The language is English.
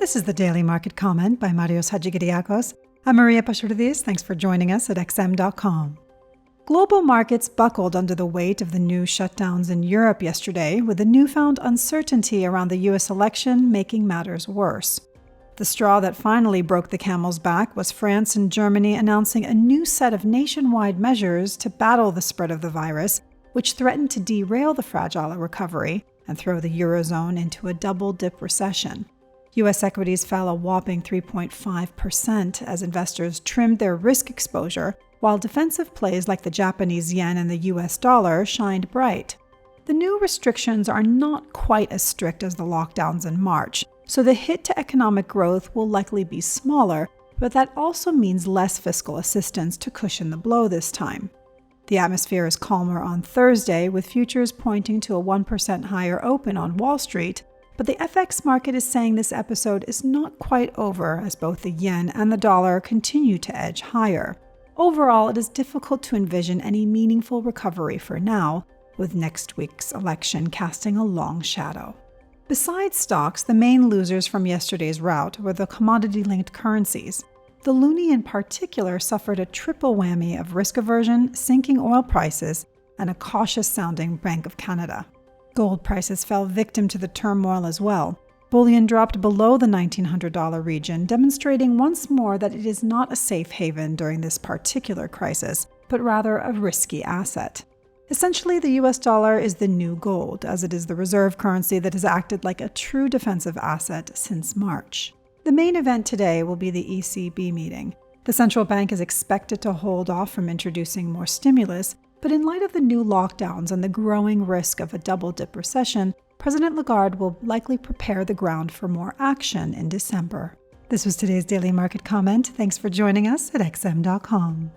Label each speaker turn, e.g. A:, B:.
A: This is the Daily Market Comment by Marios Hadjikyriacos. I'm Maria Pashurdis. Thanks for joining us at XM.com. Global markets buckled under the weight of the new shutdowns in Europe yesterday, with the newfound uncertainty around the U.S. election making matters worse. The straw that finally broke the camel's back was France and Germany announcing a new set of nationwide measures to battle the spread of the virus, which threatened to derail the fragile recovery and throw the Eurozone into a double-dip recession. U.S. equities fell a whopping 3.5% as investors trimmed their risk exposure, while defensive plays like the Japanese yen and the U.S. dollar shined bright. The new restrictions are not quite as strict as the lockdowns in March, so the hit to economic growth will likely be smaller, but that also means less fiscal assistance to cushion the blow this time. The atmosphere is calmer on Thursday, with futures pointing to a 1% higher open on Wall Street, but the FX market is saying this episode is not quite over as both the yen and the dollar continue to edge higher. Overall, it is difficult to envision any meaningful recovery for now, with next week's election casting a long shadow. Besides stocks, the main losers from yesterday's rout were the commodity-linked currencies. The loonie in particular suffered a triple whammy of risk aversion, sinking oil prices, and a cautious-sounding Bank of Canada. Gold prices fell victim to the turmoil as well. Bullion dropped below the $1,900 region, demonstrating once more that it is not a safe haven during this particular crisis, but rather a risky asset. Essentially, the US dollar is the new gold, as it is the reserve currency that has acted like a true defensive asset since March. The main event today will be the ECB meeting. The central bank is expected to hold off from introducing more stimulus, but in light of the new lockdowns and the growing risk of a double-dip recession, President Lagarde will likely prepare the ground for more action in December. This was today's Daily Market Comment. Thanks for joining us at XM.com.